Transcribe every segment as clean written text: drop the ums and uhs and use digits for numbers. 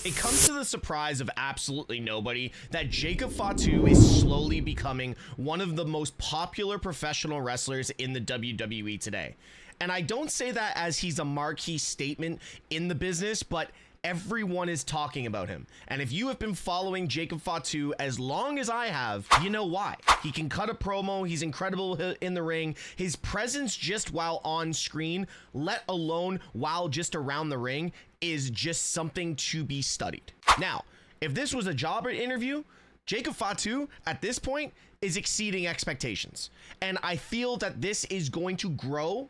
It comes to the surprise of absolutely nobody that Jacob Fatu is slowly becoming one of the most popular professional wrestlers in the WWE today. And I don't say that as he's a marquee statement in the business, but everyone is talking about him. And if you have been following Jacob Fatu as long as I have, you know why. He can cut a promo. He's incredible in the ring. His presence just while on screen, let alone while just around the ring, is just something to be studied. Now, if this was a job interview, Jacob Fatu at this point is exceeding expectations. And I feel that this is going to grow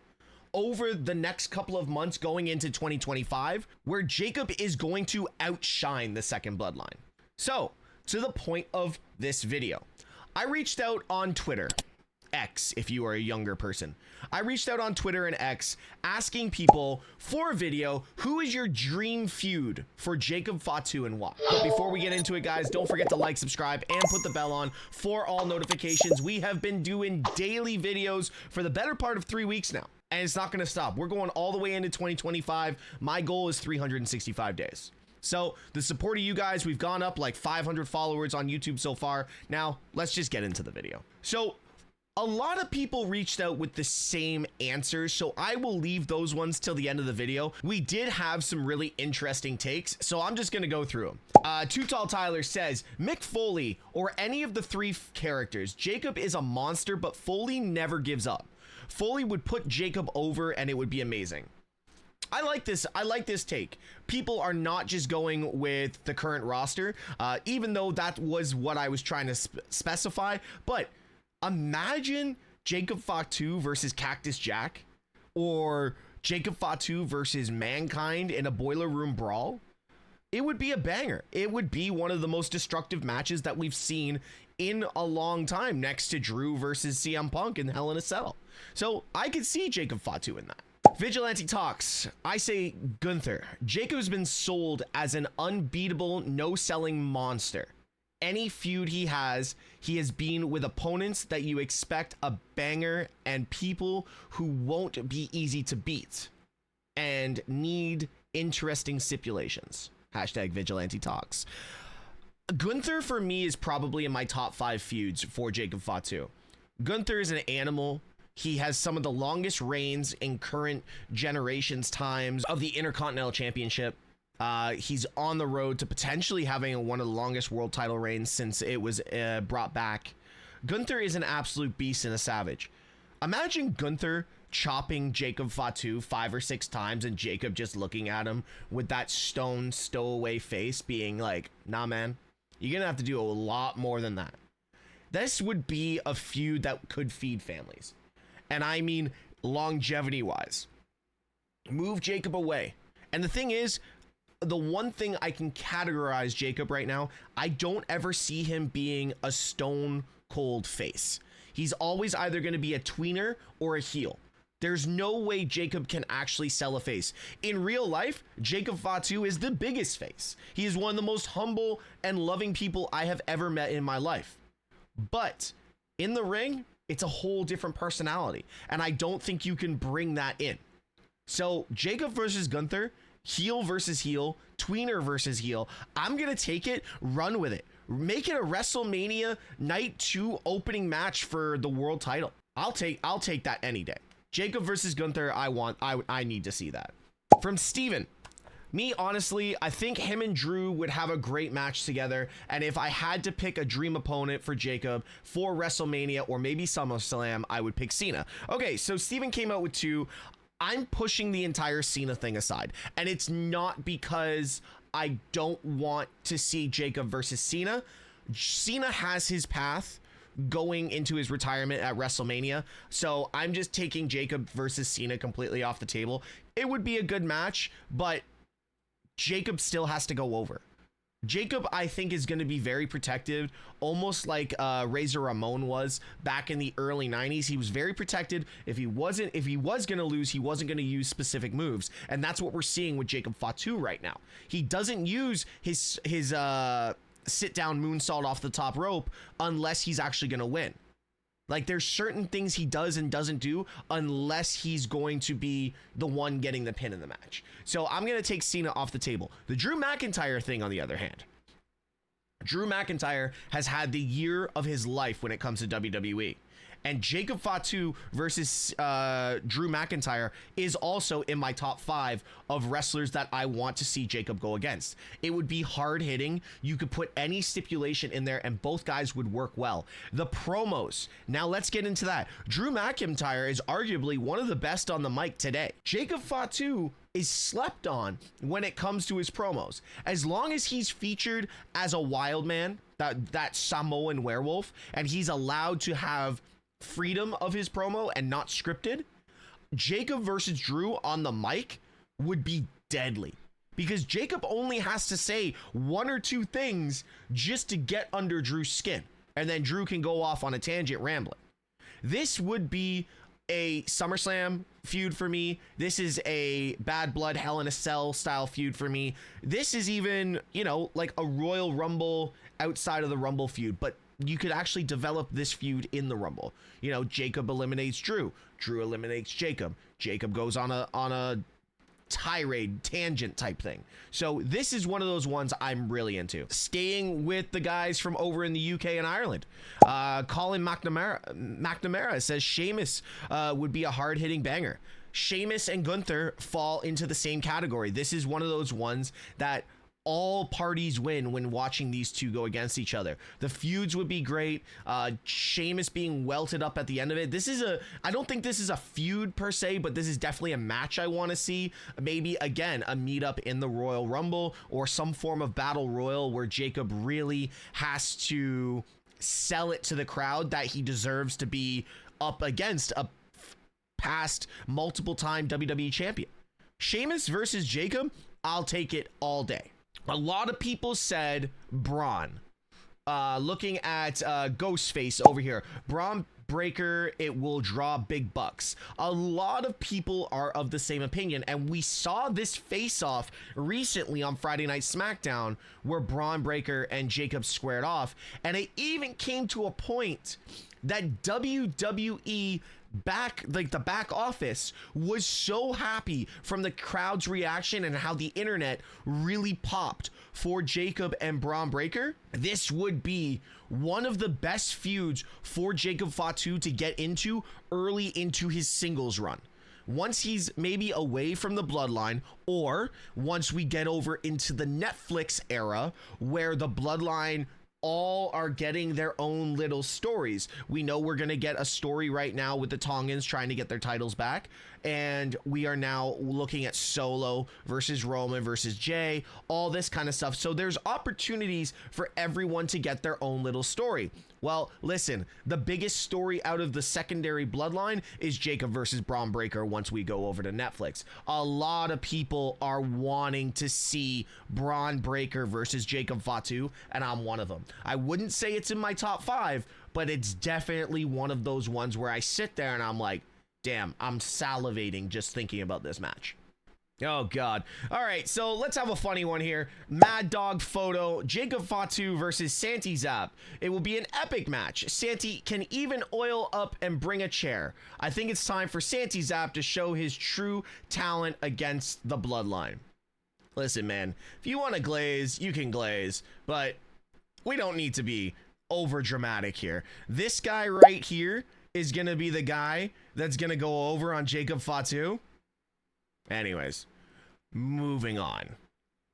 over the next couple of months going into 2025, where Jacob is going to outshine the second bloodline. So, to the point of this video, I reached out on Twitter, X if you are a younger person. I reached out on Twitter and X asking people for a video, who is your dream feud for Jacob Fatu and why? But before we get into it, guys, don't forget to like, subscribe, and put the bell on for all notifications. We have been doing daily videos for the better part of 3 weeks now. And it's not going to stop. We're going all the way into 2025. My goal is 365 days. So the support of you guys, we've gone up like 500 followers on YouTube so far. Now, let's just get into the video. So a lot of people reached out with the same answers, so I will leave those ones till the end of the video. We did have some really interesting takes, so I'm just going to go through them. Too Tall Tyler says, Mick Foley or any of the three characters. Jacob is a monster, but Foley never gives up. Foley would put Jacob over and it would be amazing. I like this. I like this take. People are not just going with the current roster, even though that was what I was trying to specify. But imagine Jacob Fatu versus Cactus Jack, or Jacob Fatu versus Mankind in a boiler room brawl. It would be a banger. It would be one of the most destructive matches that we've seen in a long time, next to Drew versus CM Punk in Hell in a Cell. So I could see Jacob Fatu in that. Vigilante Talks. I say Gunther. Jacob's been sold as an unbeatable, no-selling monster. Any feud he has been with opponents that you expect a banger and people who won't be easy to beat and need interesting stipulations. Hashtag Vigilante Talks. Gunther for me is probably in my top 5 feuds for Jacob Fatu. Gunther is an animal. He has some of the longest reigns in current generation's times of the Intercontinental Championship. He's on the road to potentially having one of the longest world title reigns since it was brought back. Gunther is an absolute beast and a savage. Imagine Gunther chopping Jacob Fatu 5 or 6 times and Jacob just looking at him with that stone stowaway face being like, nah, man, you're going to have to do a lot more than that. This would be a feud that could feed families. And I mean longevity-wise. Move Jacob away. And the thing is, the one thing I can categorize Jacob right now, I don't ever see him being a stone cold face. He's always either going to be a tweener or a heel. There's no way Jacob can actually sell a face. In real life, Jacob Fatu is the biggest face. He is one of the most humble and loving people I have ever met in my life. But in the ring, it's a whole different personality. And I don't think you can bring that in. So Jacob versus Gunther, heel versus heel, tweener versus heel. I'm going to take it, run with it. Make it a WrestleMania Night 2 opening match for the world title. I'll take that any day. Jacob versus Gunther, I need to see that. From Steven. Me, honestly, I think him and Drew would have a great match together. And if I had to pick a dream opponent for Jacob for WrestleMania or maybe SummerSlam, I would pick Cena. Okay, so Steven came out with 2. I'm pushing the entire Cena thing aside. And it's not because I don't want to see Jacob versus Cena. Cena has his path going into his retirement at WrestleMania. So I'm just taking Jacob versus Cena completely off the table. It would be a good match, but Jacob still has to go over. Jacob, I think, is going to be very protective, almost like Razor Ramon was back in the early 90s. He was very protected. If he was going to lose, he wasn't going to use specific moves. And that's what we're seeing with Jacob Fatu right now. He doesn't use his sit down moonsault off the top rope unless he's actually going to win. Like, there's certain things he does and doesn't do unless he's going to be the one getting the pin in the match. So I'm going to take Cena off the table. The Drew McIntyre thing, on the other hand, Drew McIntyre has had the year of his life when it comes to WWE. And Jacob Fatu versus Drew McIntyre is also in my top 5 of wrestlers that I want to see Jacob go against. It would be hard hitting. You could put any stipulation in there and both guys would work well. The promos. Now let's get into that. Drew McIntyre is arguably one of the best on the mic today. Jacob Fatu is slept on when it comes to his promos. As long as he's featured as a wild man, that Samoan werewolf, and he's allowed to have freedom of his promo and not scripted, Jacob versus Drew on the mic would be deadly, because Jacob only has to say one or two things just to get under Drew's skin, and then Drew can go off on a tangent rambling. This would be a SummerSlam feud for me. This is a Bad Blood Hell in a Cell style feud for me. This is even, you know, like a Royal Rumble outside of the Rumble feud, but you could actually develop this feud in the Rumble. You know, Jacob eliminates Drew. Drew eliminates Jacob. Jacob goes on a tirade, tangent type thing. So this is one of those ones I'm really into. Staying with the guys from over in the UK and Ireland, Colin McNamara says Sheamus would be a hard-hitting banger. Sheamus and Gunther fall into the same category. This is one of those ones that all parties win when watching these two go against each other. The feuds would be great. Sheamus being welted up at the end of it. I don't think this is a feud per se, but this is definitely a match I want to see. Maybe, again, a meetup in the Royal Rumble or some form of battle royal where Jacob really has to sell it to the crowd that he deserves to be up against a past multiple time WWE champion. Sheamus versus Jacob, I'll take it all day. A lot of people said Braun. Looking at Ghostface over here, Braun Breaker, it will draw big bucks. A lot of people are of the same opinion, and we saw this face-off recently on Friday Night SmackDown where Braun Breaker and Jacob squared off, and it even came to a point that WWE the back office was so happy from the crowd's reaction and how the internet really popped for Jacob and Braun Breaker. This would be one of the best feuds for Jacob Fatu to get into early into his singles run. Once he's maybe away from the bloodline, or once we get over into the Netflix era where the bloodline all are getting their own little stories. We know we're going to get a story right now with the Tongans trying to get their titles back. And we are now looking at Solo versus Roman versus Jay, all this kind of stuff. So there's opportunities for everyone to get their own little story. Well, listen, the biggest story out of the secondary bloodline is Jacob versus Braun Breaker once we go over to Netflix. A lot of people are wanting to see Braun Breaker versus Jacob Fatu, and I'm one of them. I wouldn't say it's in my top 5, but it's definitely one of those ones where I sit there and I'm like, damn, I'm salivating just thinking about this match. Oh, God. All right, so let's have a funny one here. Mad Dog photo, Jacob Fatu versus Santi Zap. It will be an epic match. Santi can even oil up and bring a chair. I think it's time for Santi Zap to show his true talent against the bloodline. Listen, man, if you want to glaze, you can glaze, but we don't need to be over dramatic here. This guy right here is going to be the guy that's going to go over on Jacob Fatu. Anyways, moving on.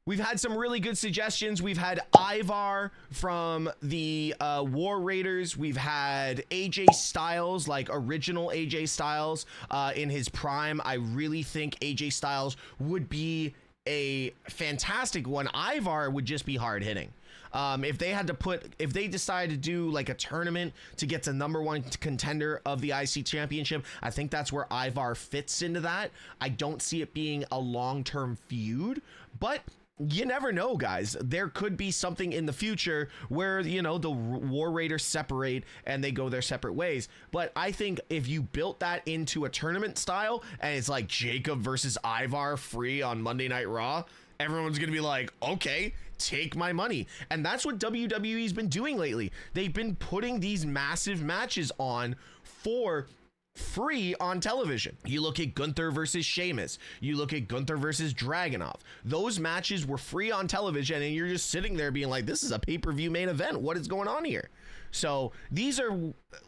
We've had some really good suggestions. We've had Ivar from the War Raiders. We've had AJ Styles, like original AJ Styles in his prime. I really think AJ Styles would be a fantastic one. Ivar would just be hard hitting. If they decide to do like a tournament to get to #1 contender of the IC championship, I think that's where Ivar fits into that. I don't see it being a long-term feud, but you never know, guys. There could be something in the future where, you know, the War Raiders separate and they go their separate ways. But I think if you built that into a tournament style and it's like Jacob versus Ivar free on Monday Night Raw, everyone's gonna be like, okay, take my money. And that's what WWE's been doing lately. They've been putting these massive matches on for free on television. You look at Gunther versus Sheamus, you look at Gunther versus Dragunov. Those matches were free on television, and you're just sitting there being like, this is a pay-per-view main event. What is going on here? So these are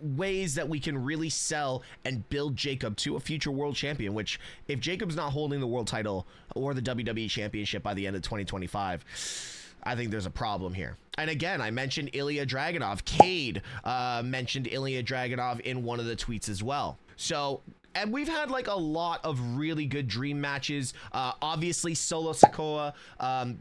ways that we can really sell and build Jacob to a future world champion, which if Jacob's not holding the world title or the WWE championship by the end of 2025, I think there's a problem here. And again, I mentioned Ilya Dragunov. Cade mentioned Ilya Dragunov in one of the tweets as well. So, and we've had like a lot of really good dream matches. Obviously, Solo Sikoa,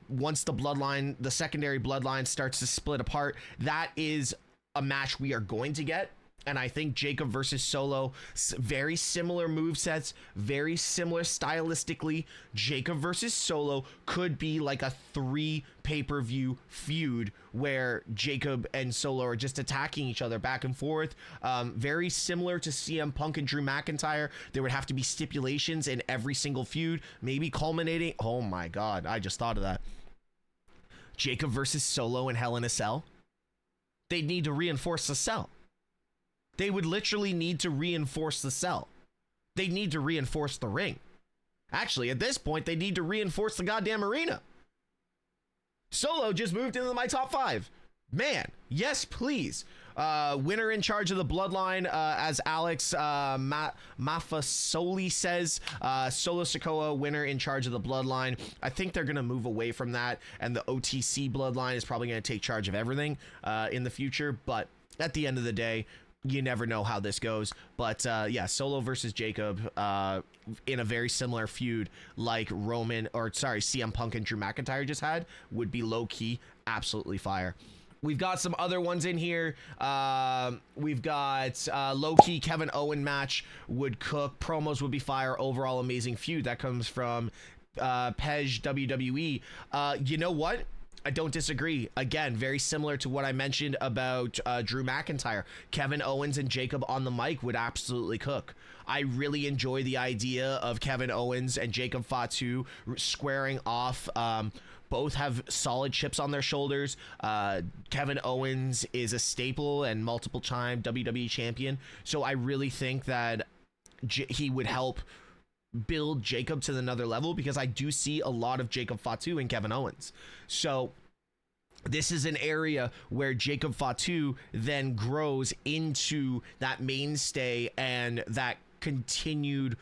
once the secondary bloodline starts to split apart, that is a match we are going to get. And I think Jacob versus Solo, very similar movesets, very similar stylistically. Jacob versus Solo could be like a 3 pay-per-view feud where Jacob and Solo are just attacking each other back and forth. Very similar to CM Punk and Drew McIntyre. There would have to be stipulations in every single feud, maybe culminating. Oh my God, I just thought of that. Jacob versus Solo in Hell in a Cell. They'd need to reinforce the cell. They would literally need to reinforce the cell. They need to reinforce the ring. Actually, at this point, they need to reinforce the goddamn arena. Solo just moved into my top 5. Man, yes, please. Winner in charge of the bloodline, as Alex Mafasoli says. Solo Sikoa, winner in charge of the bloodline. I think they're going to move away from that, and the OTC bloodline is probably going to take charge of everything in the future. But at the end of the day, you never know how this goes. But yeah, Solo versus Jacob in a very similar feud like CM Punk and Drew McIntyre just had would be low-key absolutely fire. We've got some other ones in here. We've got low-key Kevin Owen match would cook. Promos would be fire. Overall amazing feud. That comes from Pej WWE. You know what? I don't disagree. Again, very similar to what I mentioned about Drew McIntyre. Kevin Owens and Jacob on the mic would absolutely cook. I really enjoy the idea of Kevin Owens and Jacob Fatu squaring off. Both have solid chips on their shoulders. Kevin Owens is a staple and multiple-time WWE champion. So I really think that he would help build Jacob to another level, because I do see a lot of Jacob Fatu and Kevin Owens. So this is an area where Jacob Fatu then grows into that mainstay and that continued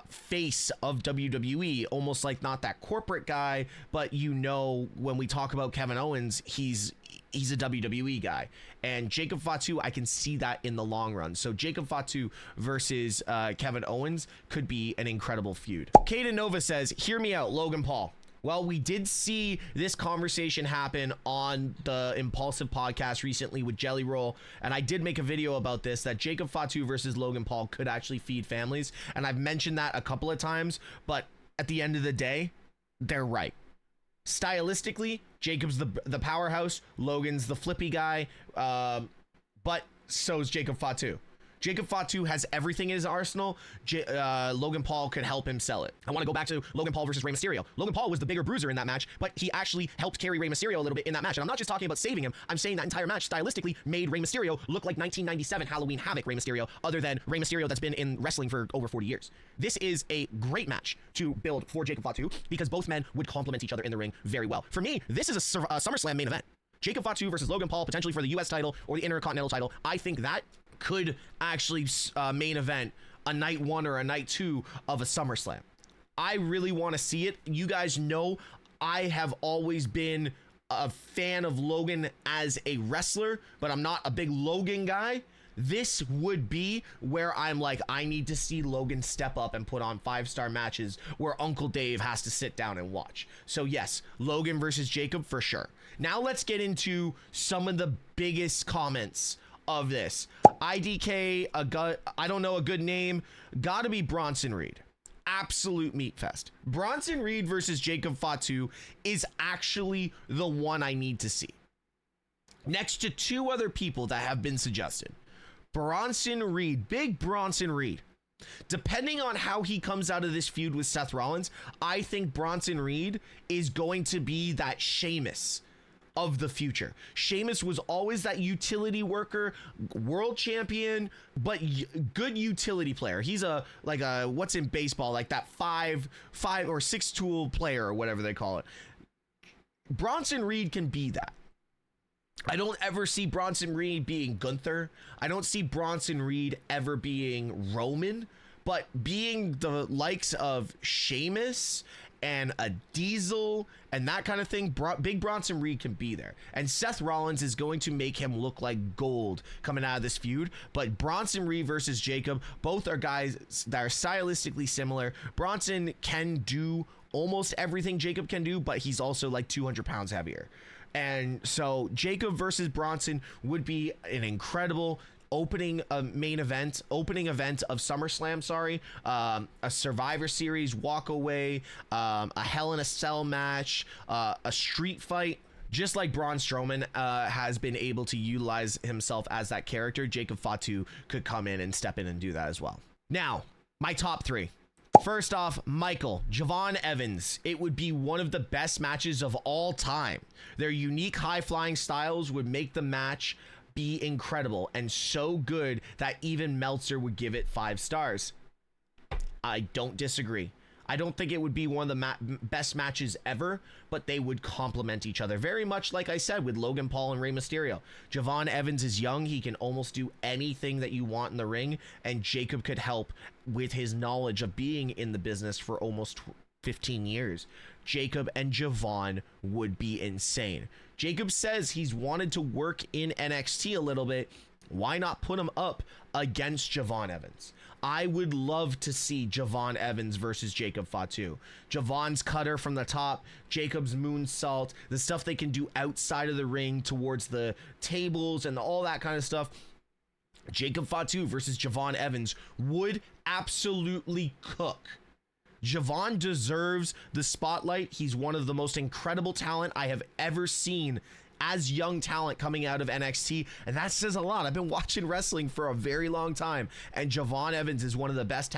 face of WWE, almost like not that corporate guy, but when we talk about Kevin Owens, he's a WWE guy. And Jacob Fatu, I can see that in the long run. So Jacob Fatu versus Kevin Owens could be an incredible feud. Kaden Nova says, hear me out, Logan Paul. Well, we did see this conversation happen on the Impulsive podcast recently with Jelly Roll, and I did make a video about this, that Jacob Fatu versus Logan Paul could actually feed families, and I've mentioned that a couple of times, but at the end of the day, they're right. Stylistically, Jacob's the powerhouse, Logan's the flippy guy, but so's Jacob Fatu. Jacob Fatu has everything in his arsenal. Logan Paul could help him sell it. I want to go back to Logan Paul versus Rey Mysterio. Logan Paul was the bigger bruiser in that match, but he actually helped carry Rey Mysterio a little bit in that match. And I'm not just talking about saving him. I'm saying that entire match stylistically made Rey Mysterio look like 1997 Halloween Havoc Rey Mysterio, other than Rey Mysterio that's been in wrestling for over 40 years. This is a great match to build for Jacob Fatu, because both men would complement each other in the ring very well. For me, this is a SummerSlam main event. Jacob Fatu versus Logan Paul, potentially for the US title or the Intercontinental title. I think that could actually main event a night 1 or a night 2 of a SummerSlam. I really want to see it. You guys know I have always been a fan of Logan as a wrestler, but I'm not a big Logan guy. This would be where I'm like, I need to see Logan step up and put on 5-star matches where Uncle Dave has to sit down and watch. So yes, Logan versus Jacob for sure. Now let's get into some of the biggest comments of this. IDK, I don't know a good name. Gotta be Bronson Reed. Absolute meat fest. Bronson Reed versus Jacob Fatu is actually the one I need to see. Next to 2 other people that have been suggested. Bronson Reed, big Bronson Reed, Depending on how he comes out of this feud with Seth Rollins, I think Bronson Reed is going to be that Sheamus of the future. Sheamus was always that utility worker, world champion, but good utility player. He's like a what's in baseball, like that five or six tool player or whatever they call it. Bronson Reed can be that. I don't ever see Bronson Reed being Gunther. I don't see Bronson Reed ever being Roman, but being the likes of Sheamus and a Diesel and that kind of thing, big Bronson Reed can be there. And Seth Rollins is going to make him look like gold coming out of this feud. But Bronson Reed versus Jacob, both are guys that are stylistically similar. Bronson can do almost everything Jacob can do, but he's also like 200 pounds heavier. And so Jacob versus Bronson would be an incredible opening event of SummerSlam, a Survivor Series walkaway, a Hell in a Cell match, a street fight. Just like Braun Strowman has been able to utilize himself as that character, Jacob Fatu could come in and step in and do that as well. Now, my top three. First off, Javon Evans. It would be one of the best matches of all time. Their unique high-flying styles would make the match be incredible and so good that even Meltzer would give it 5 stars. I don't disagree. I don't think it would be one of the best matches ever, but they would complement each other. Very much like I said with Logan Paul and Rey Mysterio. Javon Evans is young. He can almost do anything that you want in the ring, and Jacob could help with his knowledge of being in the business for almost 15 years. Jacob and Javon would be insane. Jacob says he's wanted to work in NXT a little bit. Why not put him up against Javon Evans? I would love to see Javon Evans versus Jacob Fatu. Javon's cutter from the top, Jacob's moonsault, the stuff they can do outside of the ring towards the tables and all that kind of stuff. Jacob Fatu versus Javon Evans would absolutely cook. Javon deserves the spotlight. He's one of the most incredible talent I have ever seen as young talent coming out of NXT, and that says a lot. I've been watching wrestling for a very long time, and Javon Evans is one of the best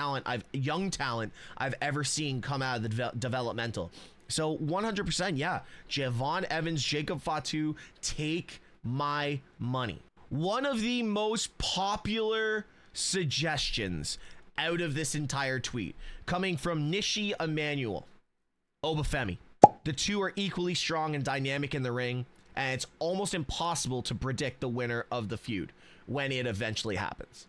young talent I've ever seen come out of the developmental. So 100%, yeah, Javon Evans, Jacob Fatu, take my money. One of the most popular suggestions out of this entire tweet coming from Nishi Emmanuel, Oba Femi. The two are equally strong and dynamic in the ring, and it's almost impossible to predict the winner of the feud when it eventually happens.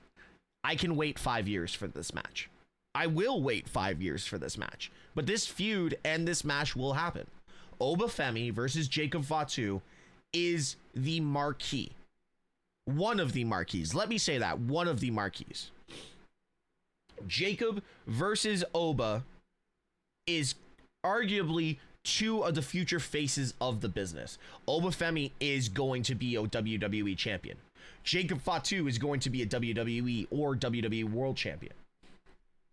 I can wait 5 years for this match. I will wait 5 years for this match, but this feud and this match will happen. Oba Femi versus Jacob Fatu is the marquee. One of the marquees. Let me say that. One of the marquees. Jacob versus Oba is arguably two of the future faces of the business. Oba Femi is going to be a WWE champion. Jacob Fatu is going to be a WWE or WWE World Champion.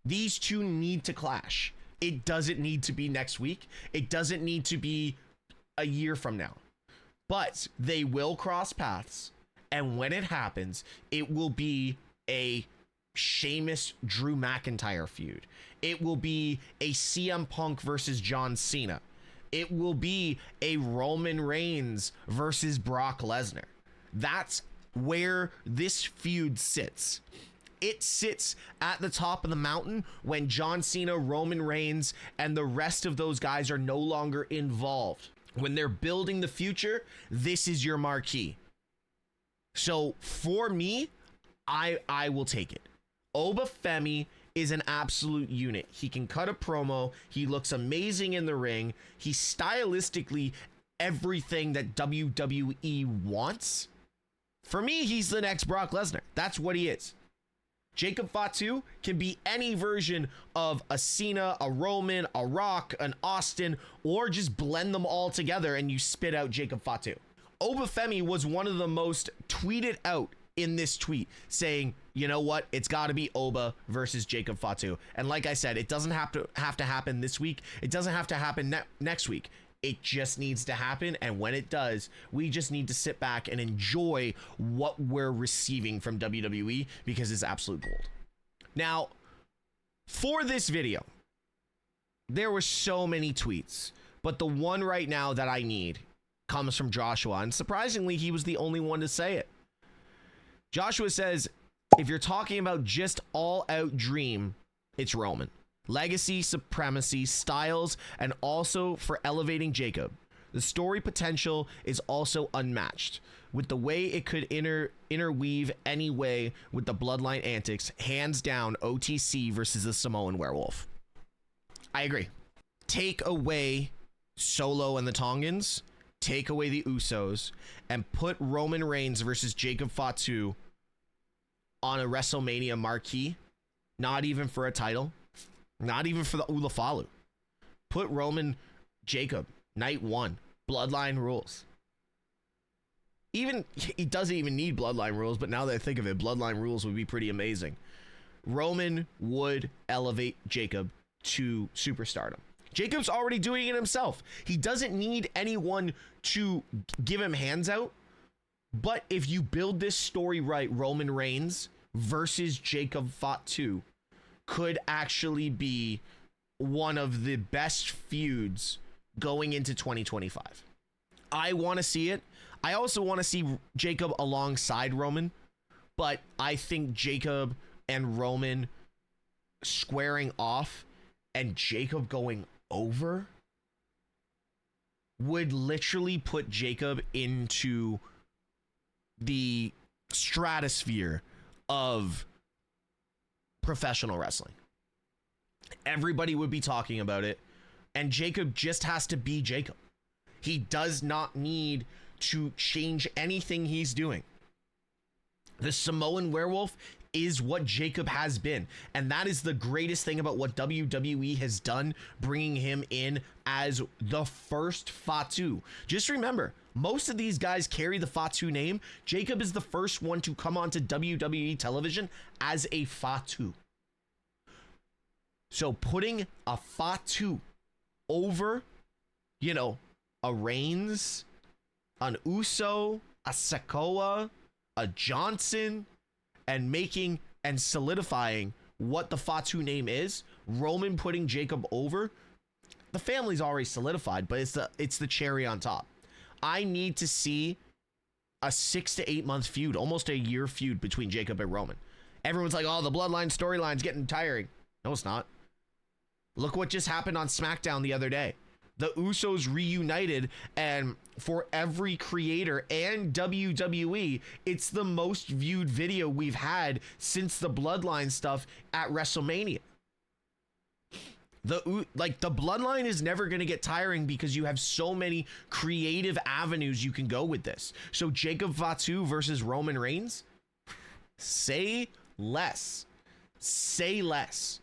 These two need to clash. It doesn't need to be next week. It doesn't need to be a year from now. But they will cross paths. And when it happens, it will be a Sheamus Drew McIntyre feud. It will be a CM Punk versus John Cena. It will be a Roman Reigns versus Brock Lesnar. That's where this feud sits. It sits at the top of the mountain when John Cena, Roman Reigns, and the rest of those guys are no longer involved. When they're building the future, this is your marquee. So for me, I will take it. Oba Femi is an absolute unit. He can cut a promo. He looks amazing in the ring. He's stylistically everything that WWE wants. For me, he's the next Brock Lesnar. That's what he is. Jacob Fatu can be any version of a Cena, a Roman, a Rock, an Austin, or just blend them all together and you spit out Jacob Fatu. Oba Femi was one of the most tweeted out in this tweet saying, you know what, it's got to be Oba versus Jacob Fatu. And like I said, it doesn't have to happen this week. It doesn't have to happen next week. It just needs to happen. And when it does, we just need to sit back and enjoy what we're receiving from WWE because it's absolute gold. Now, For this video, there were so many tweets, but the one right now that I need comes from Joshua, and surprisingly, he was the only one to say it. Joshua says, if you're talking about just all-out dream, it's Roman. Legacy, supremacy, styles, and also for elevating Jacob. The story potential is also unmatched. With the way it could interweave any way with the bloodline antics, hands down OTC versus the Samoan werewolf. I agree. Take away Solo and the Tongans, take away the Usos, and put Roman Reigns versus Jacob Fatu on a WrestleMania marquee. Not even for a title. Not even for the Ulafalu. Put Roman, Jacob, night one. Bloodline rules. Even, he doesn't even need bloodline rules, but now that I think of it, bloodline rules would be pretty amazing. Roman would elevate Jacob to superstardom. Jacob's already doing it himself. He doesn't need anyone to give him hands out. But if you build this story right, Roman Reigns versus Jacob Fatu could actually be one of the best feuds going into 2025. I want to see it. I also want to see Jacob alongside Roman, but I think Jacob and Roman squaring off and Jacob going over would literally put Jacob into the stratosphere of professional wrestling. Everybody would be talking about it, and Jacob just has to be Jacob. He does not need to change anything he's doing. The Samoan werewolf is what Jacob has been, and that is the greatest thing about what WWE has done, bringing him in as the first Fatu. Just remember, most of these guys carry the Fatu name. Jacob is the first one to come onto WWE television as a Fatu. So putting a Fatu over, you know, a Reigns, an Uso, a Sikoa, a Johnson, and making and solidifying what the Fatu name is, Roman putting Jacob over, the family's already solidified, but it's the cherry on top. I need to see a 6 to 8 month feud, almost a year feud between Jacob and Roman. Everyone's like, oh, the bloodline storyline's getting tiring. No, it's not. Look what just happened on SmackDown the other day. The Usos reunited, and for every creator and WWE, it's the most viewed video we've had since the Bloodline stuff at WrestleMania. The Bloodline is never going to get tiring because you have so many creative avenues you can go with this. So Jacob Fatu versus Roman Reigns? Say less. Say less.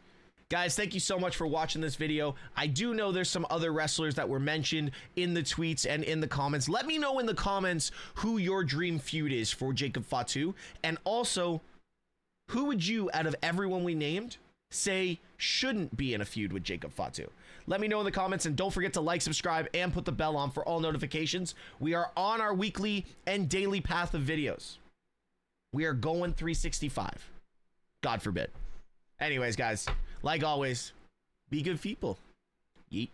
Guys, thank you so much for watching this video. I do know there's some other wrestlers that were mentioned in the tweets and in the comments. Let me know in the comments who your dream feud is for Jacob Fatu. And also, who would you, out of everyone we named, say shouldn't be in a feud with Jacob Fatu? Let me know in the comments, and don't forget to like, subscribe, and put the bell on for all notifications. We are on our weekly and daily path of videos. We are going 365. God forbid. Anyways, guys, like always, be good people. Yeet.